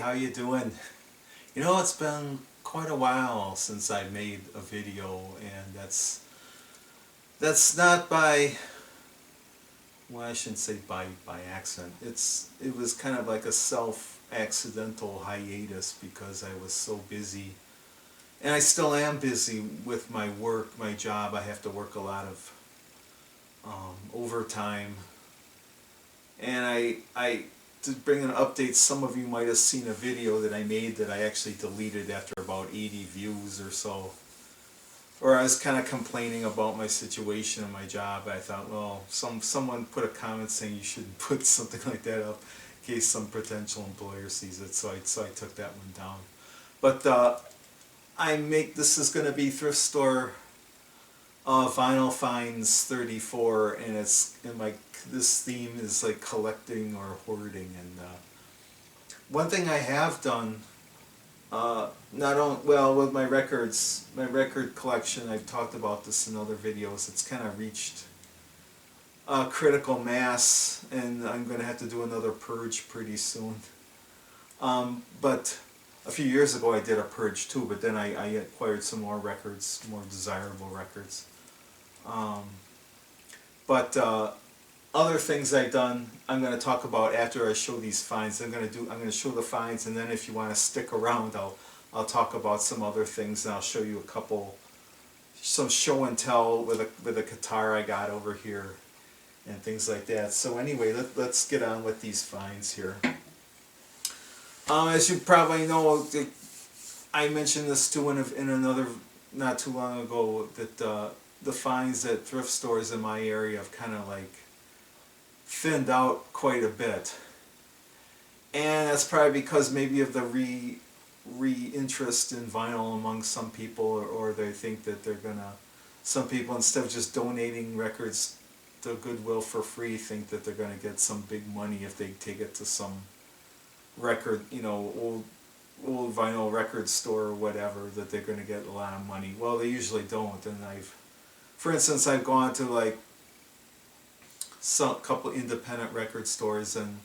how you doing? You know, it's been quite a while since I made a video, and that's not by, well, I shouldn't say by accident. It was kind of like a self-accidental hiatus because I was so busy, and I still am busy with my work, my job. I have to work a lot of overtime, and I to bring an update, some of you might have seen a video that I made that I actually deleted after about 80 views or so. Or I was kind of complaining about my situation and my job. I thought, well, someone put a comment saying you shouldn't put something like that up in case some potential employer sees it. So I took that one down. But this is going to be thrift store vinyl finds 34, and this theme is like collecting or hoarding. And one thing I have done, not only, well, with my record collection, I've talked about this in other videos, it's kind of reached critical mass, and I'm going to have to do another purge pretty soon. But a few years ago I did a purge too, but then I acquired some more records, more desirable records. Other things I've done, I'm going to talk about after I show these finds. I'm going to show the finds, and then if you want to stick around, I'll talk about some other things, and I'll show you some show and tell with a guitar I got over here, and things like that. So anyway, let's get on with these finds here. As you probably know, I mentioned this too in another not too long ago, that the finds at thrift stores in my area have kind of like thinned out quite a bit, and that's probably because maybe of the re-interest in vinyl among some people, or they think that some people, instead of just donating records to Goodwill for free, think that they're gonna get some big money if they take it to some record, old vinyl record store or whatever, that they're gonna get a lot of money. Well, they usually don't. And for instance, I've gone to like couple independent record stores, and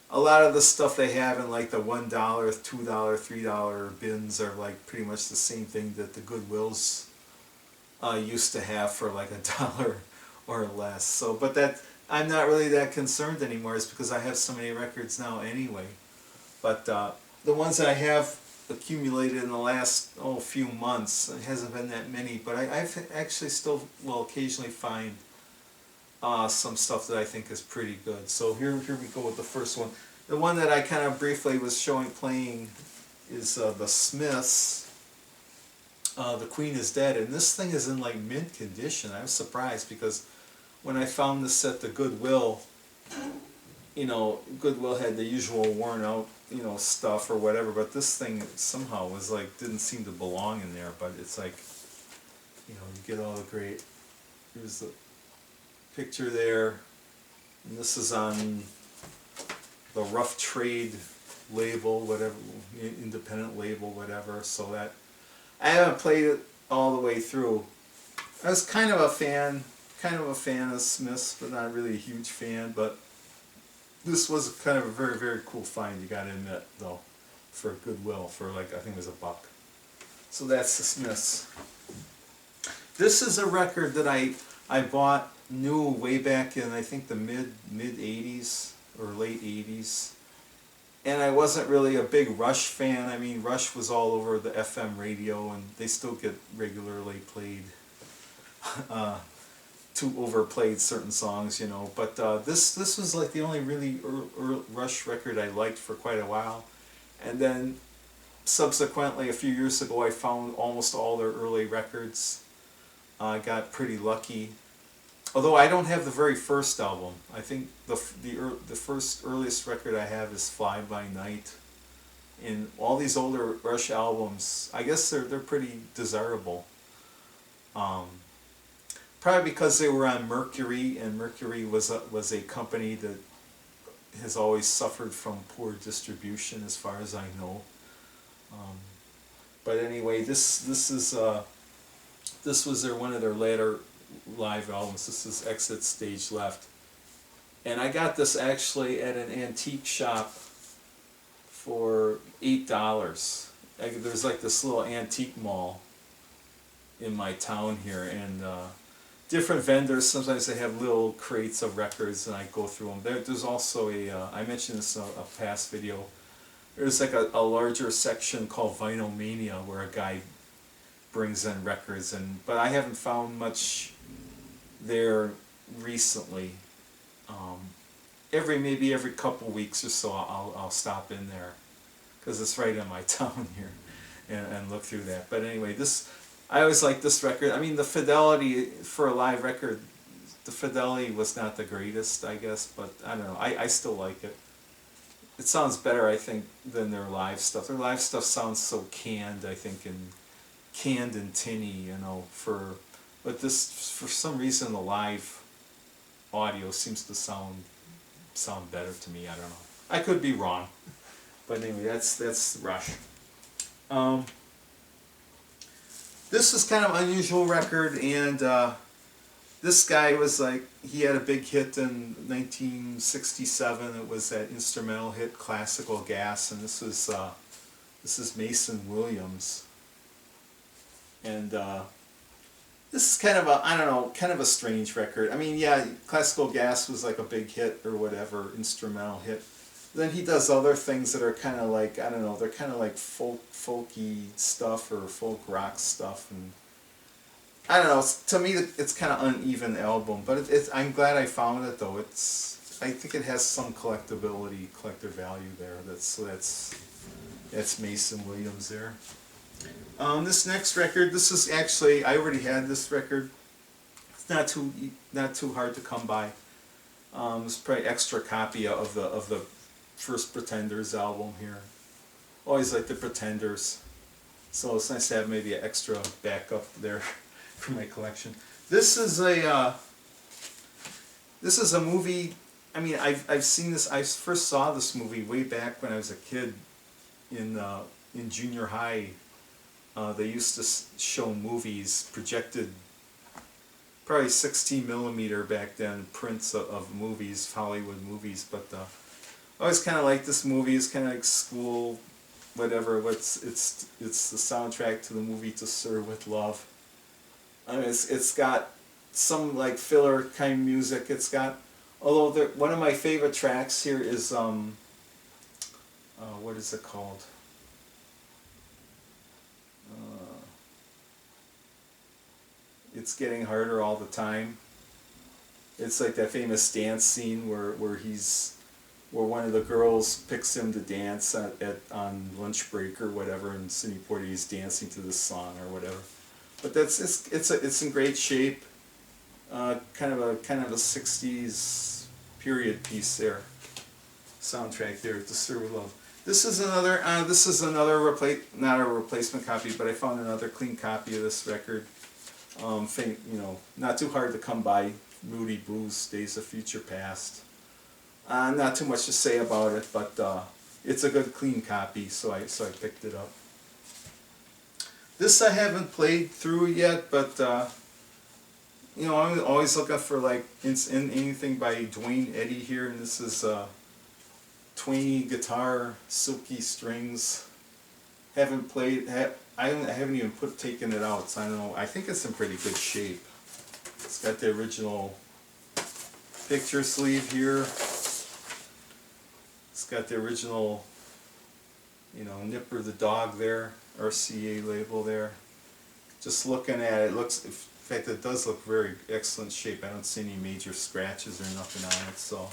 a lot of the stuff they have in like the $1, $2, $3 bins are like pretty much the same thing that the Goodwills used to have for like $1 or less. So, but I'm not really that concerned anymore. It's because I have so many records now anyway. But the ones that I have accumulated in the last few months, it hasn't been that many, but I've actually still will occasionally find some stuff that I think is pretty good. So here we go with the first one. The one that I kind of briefly was playing is the Smiths, The Queen is Dead, and this thing is in like mint condition. I was surprised because when I found this at the Goodwill, Goodwill had the usual worn out, stuff or whatever, but this thing somehow was like, didn't seem to belong in there. But it's like, you get all the great, here's the picture there, and this is on the Rough Trade label, whatever, independent label, whatever. So that, I haven't played it all the way through. I was kind of a fan of Smiths, but not really a huge fan. But this was kind of a very, very cool find, you gotta admit, though, for Goodwill, for like, I think it was $1. So that's the Smiths. This is a record that I bought new way back in, I think, the mid 80s or late 80s, and I wasn't really a big Rush fan. I mean, Rush was all over the FM radio, and they still get regularly played, too overplayed certain songs, but this was like the only really Rush record I liked for quite a while. And then subsequently, a few years ago, I found almost all their early records. I got pretty lucky. Although I don't have the very first album. I think the earliest record I have is Fly By Night. And all these older Rush albums, I guess they're pretty desirable. Probably because they were on Mercury, and Mercury was a company that has always suffered from poor distribution, as far as I know. But anyway, this was one of their later live albums. This is Exit Stage Left, and I got this actually at an antique shop for $8. There's like this little antique mall in my town here, and different vendors, sometimes they have little crates of records, and I go through them. There's also I mentioned this in a past video, there's like a larger section called Vinyl Mania where a guy brings in records, but I haven't found much there recently. Maybe every couple weeks or so I'll stop in there, because it's right in my town here, and look through that. But anyway, I always like this record. I mean, the fidelity for a live record, the fidelity was not the greatest, I guess, but I don't know, I still like it. It sounds better, I think, than their live stuff. Their live stuff sounds so canned, I think, and tinny, you know, but this, for some reason, the live audio seems to sound better to me. I don't know. I could be wrong. But anyway, that's Rush. This is kind of an unusual record, and this guy was like, he had a big hit in 1967. It was that instrumental hit Classical Gas, and this is Mason Williams. And this is kind of a, I don't know, kind of a strange record. I mean, yeah, Classical Gas was like a big hit or whatever, instrumental hit. Then he does other things that are kind of like, I don't know, they're kind of like folky stuff or folk rock stuff, and I don't know. To me, it's kind of uneven album, but I'm glad I found it though. I think it has some collector value there. That's Mason Williams there. This next record, this is actually, I already had this record. It's not too hard to come by. It's probably extra copy of the first Pretenders album here. Always like the Pretenders, so it's nice to have maybe an extra backup there for my collection. This is a movie. I mean, I've seen this. I first saw this movie way back when I was a kid in junior high. They used to show movies projected, probably 16 millimeter back then, prints of movies, Hollywood movies. But I always kind of liked this movie. It's kind of like school, whatever. It's the soundtrack to the movie To Sir With Love. I mean, it's got some like filler kind of music. It's got, although one of my favorite tracks here is what is it called? It's Getting Harder All the Time. It's like that famous dance scene where one of the girls picks him to dance on lunch break or whatever, and Sidney Poitier's dancing to this song or whatever. But it's in great shape. Kind of a 60s period piece there. Soundtrack there, To Sir With Love. This is another not a replacement copy, but I found another clean copy of this record. Not too hard to come by. Moody Blues, Days of Future Past. Not too much to say about it, but it's a good clean copy, so I picked it up. This I haven't played through yet, but I'm always looking for like in anything by Dwayne Eddy here, and this is twangy guitar, silky strings. Haven't played. I haven't even taken it out, so I don't know. I think it's in pretty good shape. It's got the original picture sleeve here. It's got the original, Nipper the dog there, RCA label there. Just looking at it, in fact, it does look very excellent shape. I don't see any major scratches or nothing on it, so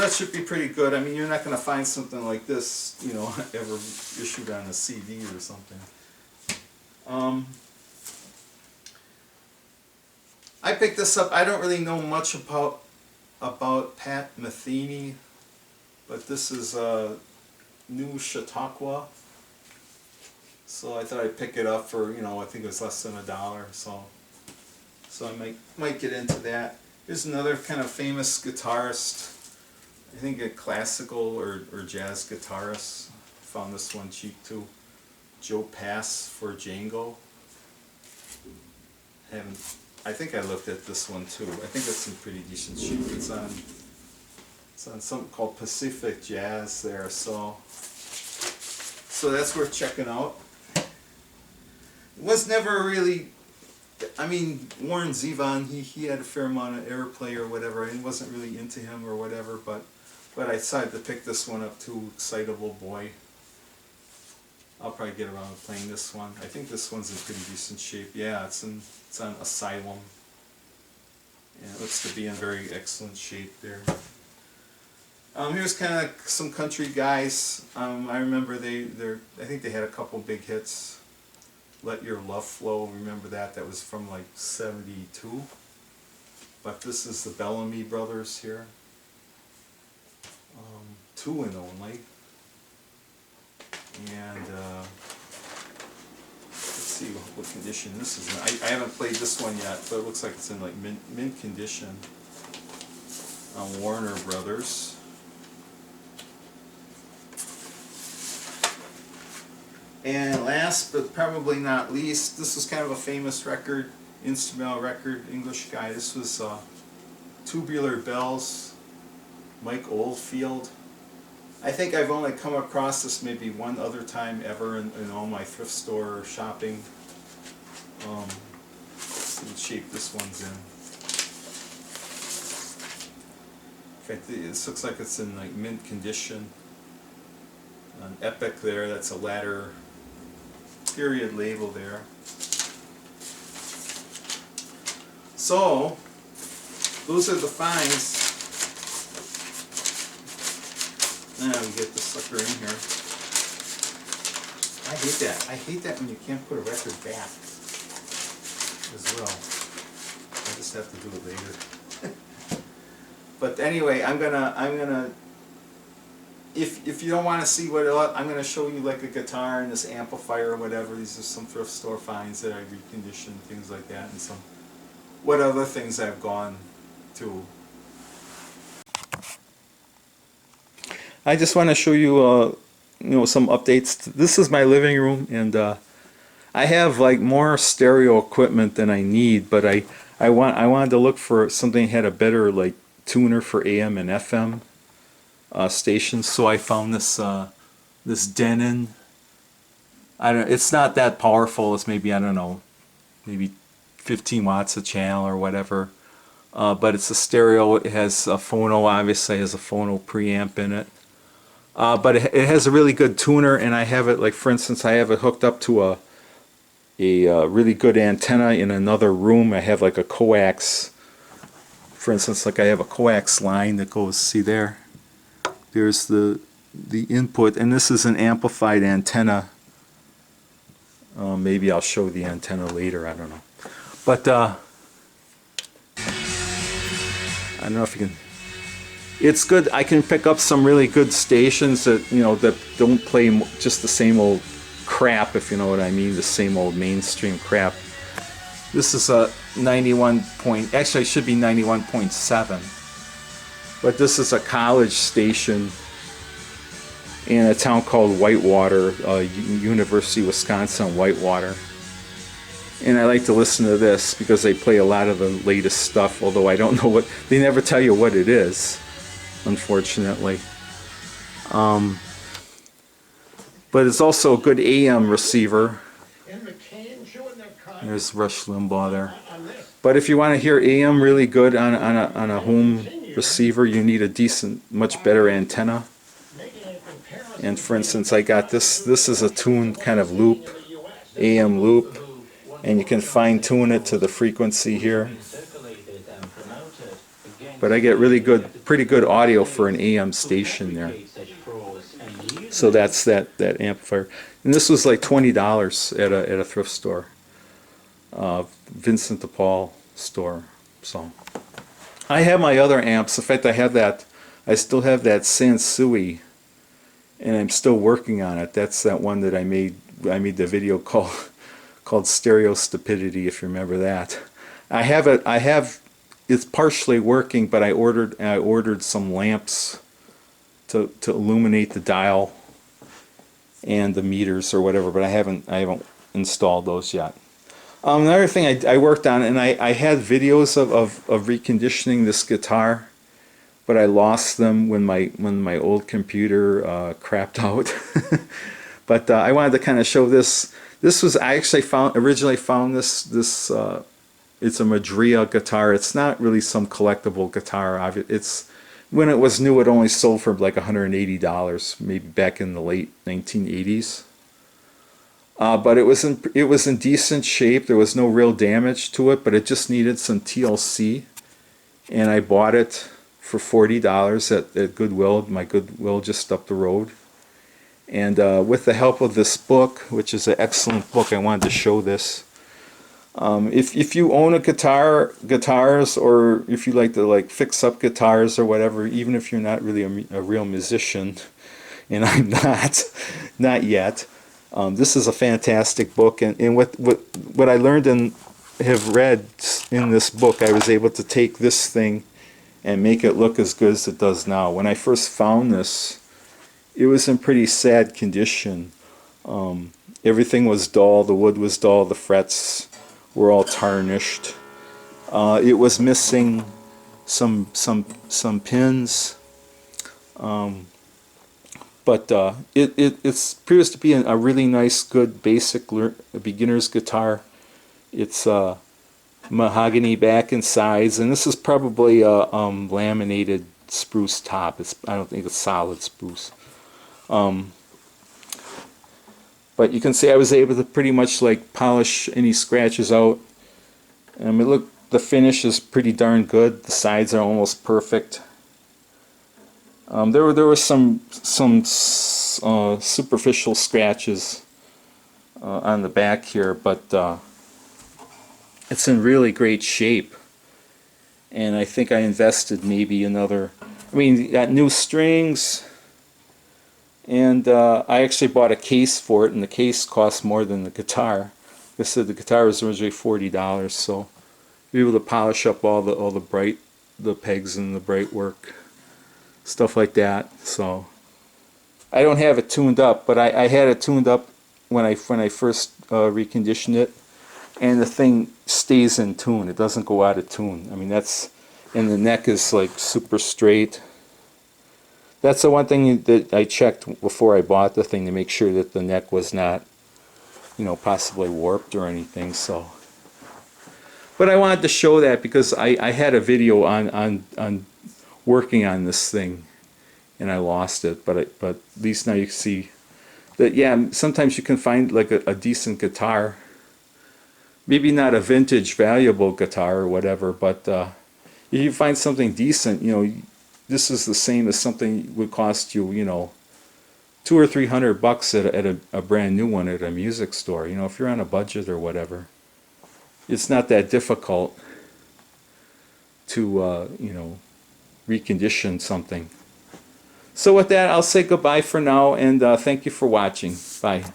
that should be pretty good. I mean, you're not going to find something like this, ever issued on a CD or something. I picked this up. I don't really know much about Pat Metheny, but this is New Chautauqua. So I thought I'd pick it up for, I think it was less than $1. So I might get into that. Here's another kind of famous guitarist. I think a classical or jazz guitarist. Found this one cheap too. Joe Pass for Django. I think I looked at this one too. I think it's in pretty decent shape. It's on It's on something called Pacific Jazz there, so that's worth checking out. It was never really, I mean, Warren Zevon, he had a fair amount of airplay or whatever, and wasn't really into him or whatever, but I decided to pick this one up too. Excitable Boy. I'll probably get around to playing this one. I think this one's in pretty decent shape. Yeah, it's on Asylum. And it looks to be in very excellent shape there. Here's kind of some country guys. I remember I think they had a couple big hits. Let Your Love Flow, remember that? That was from like 72. But this is the Bellamy Brothers here. 2 and only. And let's see what condition this is in. I haven't played this one yet, but it looks like it's in like mint condition. Warner Brothers. And last but probably not least, this was kind of a famous record, instrumental record, English guy. This was Tubular Bells, Mike Oldfield. I think I've only come across this maybe one other time ever in all my thrift store shopping. Let's see what shape this one's in. In fact, this looks like it's in like mint condition. An Epic there, that's a latter period label there. So, those are the finds. Now we get the sucker in here. I hate that. I hate that when you can't put a record back as well. I just have to do it later. But anyway, I'm gonna. If you don't want to see what I'm gonna show you, like a guitar and this amplifier or whatever. These are some thrift store finds that I reconditioned, things like that, and some what other things I've gone to. I just want to show you, some updates. This is my living room, and I have like more stereo equipment than I need, but I wanted to look for something that had a better like tuner for AM and FM stations. So I found this Denon. It's not that powerful. It's maybe, I don't know, maybe 15 watts a channel or whatever. But it's a stereo. It has a phono. Obviously, it has a phono preamp in it. But it has a really good tuner, and I have it, like for instance, I have it hooked up to a really good antenna in another room. I have like a coax, for instance, like I have a coax line that goes, see there? There's the input, and this is an amplified antenna. Maybe I'll show the antenna later, I don't know. But I don't know if you can. It's good. I can pick up some really good stations that that don't play just the same old crap, if you know what I mean, the same old mainstream crap. This is a 91 point. Actually, it should be 91.7. But this is a college station in a town called Whitewater, University of Wisconsin Whitewater. And I like to listen to this because they play a lot of the latest stuff, although I don't know what, they never tell you what it is, unfortunately. But it's also a good AM receiver. There's Rush Limbaugh there. But if you want to hear AM really good on a home receiver, you need a decent, much better antenna. And for instance, I got this. This is a tuned kind of loop, AM loop, and you can fine tune it to the frequency here. But I get really good, pretty good audio for an AM station there. So that's that amplifier. And this was like $20 at a thrift store, Vincent de Paul store. So I have my other amps. In fact, I still have that Sansui, and I'm still working on it. That's that one that I made the video called Stereo Stupidity, if you remember that. I have it's partially working, but I ordered some lamps to illuminate the dial and the meters or whatever, but I haven't installed those yet. Another thing I worked on, and I had videos of reconditioning this guitar. but I lost them when my old computer crapped out. But I wanted to kind of show this. This was, I actually originally found this. It's a Madria guitar. It's not really some collectible guitar. It's, when it was new, it only sold for like $180, maybe back in the late 1980s. But it was in decent shape. There was no real damage to it, but it just needed some TLC, and I bought it for $40 at Goodwill. My Goodwill just up the road. And with the help of this book, which is an excellent book, I wanted to show this. If you own a guitars, or if you like to like fix up guitars or whatever, even if you're not really a real musician, and I'm not yet, this is a fantastic book. And what I learned and have read in this book, I was able to take this thing and make it look as good as it does now. When I first found this, it was in pretty sad condition. Everything was dull, the wood was dull, the frets were all tarnished. It was missing some pins, but it appears to be a really nice, good, basic beginner's guitar. It's mahogany back and sides, and this is probably a laminated spruce top. I don't think it's solid spruce. But you can see I was able to pretty much like polish any scratches out. Look, the finish is pretty darn good. The sides are almost perfect. There were some superficial scratches on the back here, but it's in really great shape. And I think I invested maybe another. You got new strings. And I actually bought a case for it, and the case cost more than the guitar. Like I said, the guitar was originally $40, so be able to polish up all the pegs and the bright work, stuff like that. So I don't have it tuned up, but I had it tuned up when I first reconditioned it, and the thing stays in tune. It doesn't go out of tune. And the neck is like super straight. That's the one thing that I checked before I bought the thing, to make sure that the neck was not, possibly warped or anything. So, but I wanted to show that because I had a video on working on this thing, and I lost it. But at least now you can see that, yeah, sometimes you can find like a decent guitar, maybe not a vintage valuable guitar or whatever, but if you find something decent, this is the same as something would cost you, $200 or $300 at a brand new one at a music store. If you're on a budget or whatever, it's not that difficult to, recondition something. So with that, I'll say goodbye for now, and thank you for watching. Bye.